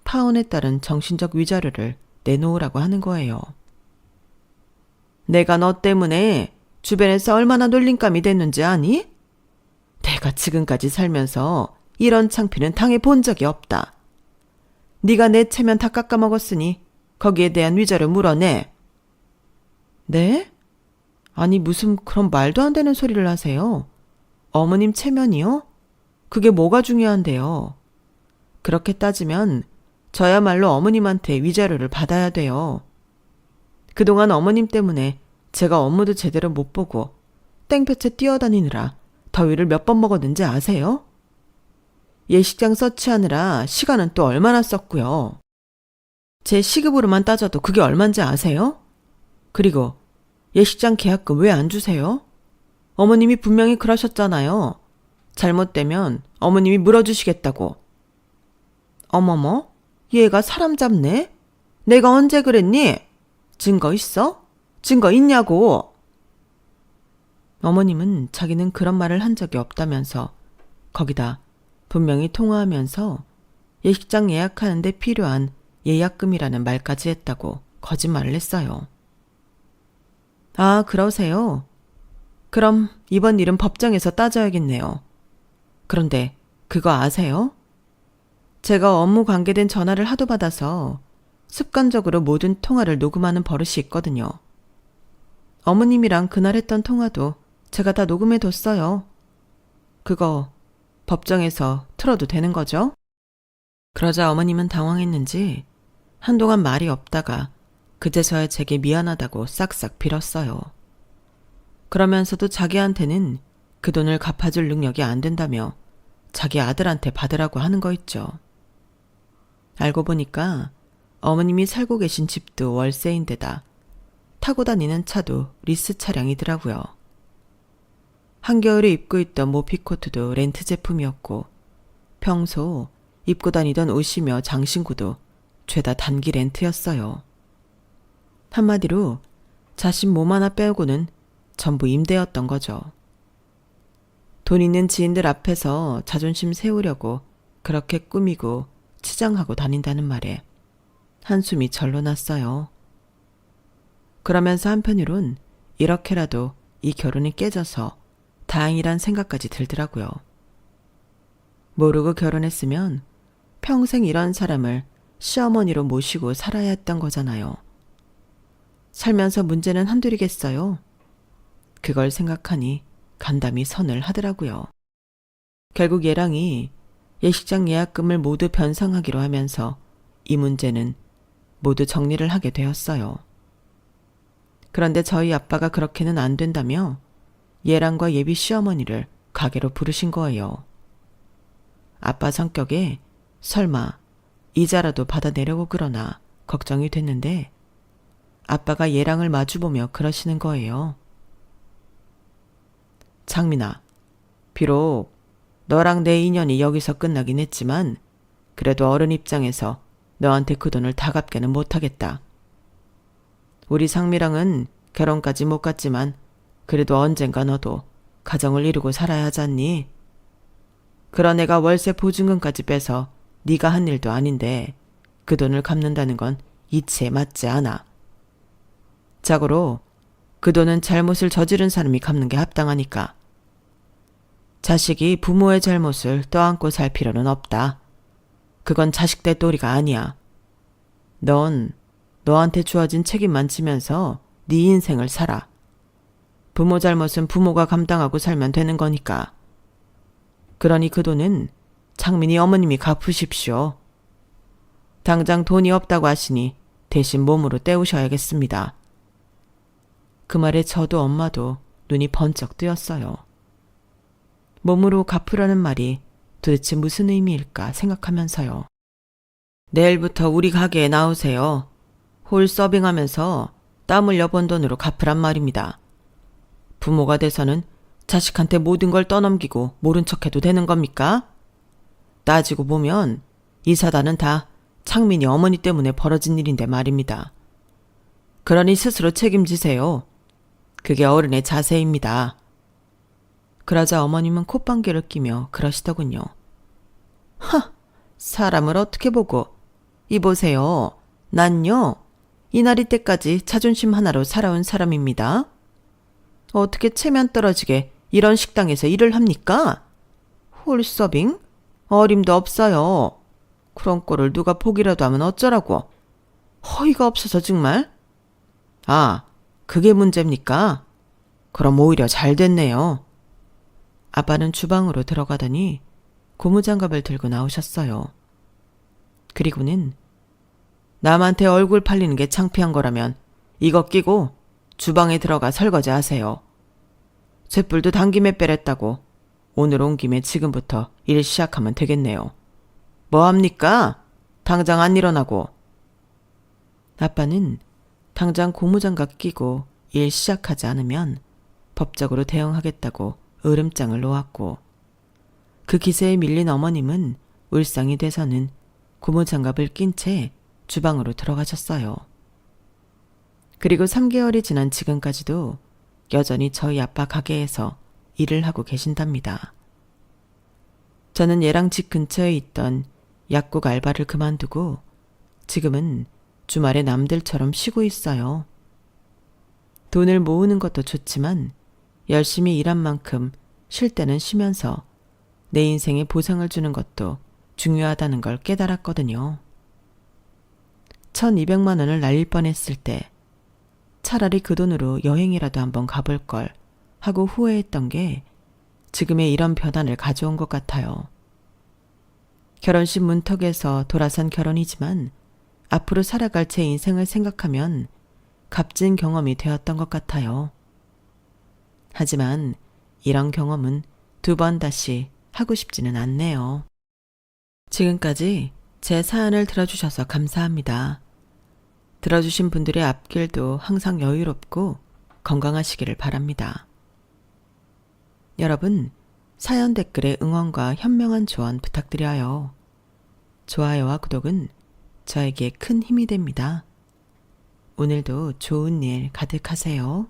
파혼에 따른 정신적 위자료를 내놓으라고 하는 거예요. 내가 너 때문에 주변에서 얼마나 놀림감이 됐는지 아니? 내가 지금까지 살면서 이런 창피는 당해본 적이 없다. 네가 내 체면 다 깎아먹었으니 거기에 대한 위자료 물어내. 네? 아니 무슨 그런 말도 안 되는 소리를 하세요. 어머님 체면이요? 그게 뭐가 중요한데요. 그렇게 따지면 저야말로 어머님한테 위자료를 받아야 돼요. 그동안 어머님 때문에 제가 업무도 제대로 못 보고 땡볕에 뛰어다니느라 더위를 몇 번 먹었는지 아세요? 예식장 서치하느라 시간은 또 얼마나 썼고요. 제 시급으로만 따져도 그게 얼만지 아세요? 그리고 예식장 계약금 왜 안 주세요? 어머님이 분명히 그러셨잖아요. 잘못되면 어머님이 물어주시겠다고. 어머머, 얘가 사람 잡네? 내가 언제 그랬니? 증거 있어? 증거 있냐고. 어머님은 자기는 그런 말을 한 적이 없다면서 거기다 분명히 통화하면서 예식장 예약하는데 필요한 예약금이라는 말까지 했다고 거짓말을 했어요. 아, 그러세요? 그럼 이번 일은 법정에서 따져야겠네요. 그런데 그거 아세요? 제가 업무 관계된 전화를 하도 받아서 습관적으로 모든 통화를 녹음하는 버릇이 있거든요. 어머님이랑 그날 했던 통화도 제가 다 녹음해 뒀어요. 그거 법정에서 틀어도 되는 거죠? 그러자 어머님은 당황했는지 한동안 말이 없다가 그제서야 제게 미안하다고 싹싹 빌었어요. 그러면서도 자기한테는 그 돈을 갚아줄 능력이 안 된다며 자기 아들한테 받으라고 하는 거 있죠. 알고 보니까 어머님이 살고 계신 집도 월세인데다 타고 다니는 차도 리스 차량이더라고요. 한겨울에 입고 있던 모피코트도 렌트 제품이었고 평소 입고 다니던 옷이며 장신구도 죄다 단기 렌트였어요. 한마디로 자신 몸 하나 빼고는 전부 임대였던 거죠. 돈 있는 지인들 앞에서 자존심 세우려고 그렇게 꾸미고 치장하고 다닌다는 말에 한숨이 절로 났어요. 그러면서 한편으론 이렇게라도 이 결혼이 깨져서 다행이란 생각까지 들더라고요. 모르고 결혼했으면 평생 이런 사람을 시어머니로 모시고 살아야 했던 거잖아요. 살면서 문제는 한둘이겠어요. 그걸 생각하니 간담이 선을 하더라고요. 결국 얘랑이 예식장 예약금을 모두 변상하기로 하면서 이 문제는 모두 정리를 하게 되었어요. 그런데 저희 아빠가 그렇게는 안 된다며 얘랑과 예비 시어머니를 가게로 부르신 거예요. 아빠 성격에 설마 이자라도 받아내려고 그러나 걱정이 됐는데 아빠가 얘랑을 마주보며 그러시는 거예요. 장민아, 비록 너랑 내 인연이 여기서 끝나긴 했지만 그래도 어른 입장에서 너한테 그 돈을 다 갚게는 못하겠다. 우리 상미랑은 결혼까지 못 갔지만 그래도 언젠가 너도 가정을 이루고 살아야 하지 않니? 그런 애가 월세 보증금까지 빼서 네가 한 일도 아닌데 그 돈을 갚는다는 건 이치에 맞지 않아. 자고로 그 돈은 잘못을 저지른 사람이 갚는 게 합당하니까. 자식이 부모의 잘못을 떠안고 살 필요는 없다. 그건 자식들 도리가 아니야. 넌 너한테 주어진 책임만 지면서 네 인생을 살아. 부모 잘못은 부모가 감당하고 살면 되는 거니까. 그러니 그 돈은 창민이 어머님이 갚으십시오. 당장 돈이 없다고 하시니 대신 몸으로 때우셔야겠습니다. 그 말에 저도 엄마도 눈이 번쩍 뜨였어요. 몸으로 갚으라는 말이 도대체 무슨 의미일까 생각하면서요. 내일부터 우리 가게에 나오세요. 홀 서빙하면서 땀 흘려 번 돈으로 갚으란 말입니다. 부모가 돼서는 자식한테 모든 걸 떠넘기고 모른 척해도 되는 겁니까? 따지고 보면 이 사단은 다 창민이 어머니 때문에 벌어진 일인데 말입니다. 그러니 스스로 책임지세요. 그게 어른의 자세입니다. 그러자 어머님은 콧방귀를 끼며 그러시더군요. 하! 사람을 어떻게 보고. 이보세요. 난요. 이날이 때까지 자존심 하나로 살아온 사람입니다. 어떻게 체면 떨어지게 이런 식당에서 일을 합니까? 홀서빙? 어림도 없어요. 그런 꼴을 누가 보기라도 하면 어쩌라고. 허위가 없어서 정말. 아, 그게 문제입니까? 그럼 오히려 잘 됐네요. 아빠는 주방으로 들어가더니 고무장갑을 들고 나오셨어요. 그리고는 남한테 얼굴 팔리는 게 창피한 거라면 이거 끼고 주방에 들어가 설거지 하세요. 쇳불도 당김에 빼랬다고 오늘 온 김에 지금부터 일 시작하면 되겠네요. 뭐합니까? 당장 안 일어나고. 아빠는 당장 고무장갑 끼고 일 시작하지 않으면 법적으로 대응하겠다고 으름장을 놓았고, 그 기세에 밀린 어머님은 울상이 돼서는 고무장갑을 낀 채 주방으로 들어가셨어요. 그리고 3개월이 지난 지금까지도 여전히 저희 아빠 가게에서 일을 하고 계신답니다. 저는 얘랑 집 근처에 있던 약국 알바를 그만두고 지금은 주말에 남들처럼 쉬고 있어요. 돈을 모으는 것도 좋지만 열심히 일한 만큼 쉴 때는 쉬면서 내 인생에 보상을 주는 것도 중요하다는 걸 깨달았거든요. 1200만 원을 날릴 뻔했을 때 차라리 그 돈으로 여행이라도 한번 가볼 걸 하고 후회했던 게 지금의 이런 변화를 가져온 것 같아요. 결혼식 문턱에서 돌아선 결혼이지만 앞으로 살아갈 제 인생을 생각하면 값진 경험이 되었던 것 같아요. 하지만 이런 경험은 2번 다시 하고 싶지는 않네요. 지금까지 제 사연을 들어주셔서 감사합니다. 들어주신 분들의 앞길도 항상 여유롭고 건강하시기를 바랍니다. 여러분, 사연 댓글에 응원과 현명한 조언 부탁드려요. 좋아요와 구독은 저에게 큰 힘이 됩니다. 오늘도 좋은 일 가득하세요.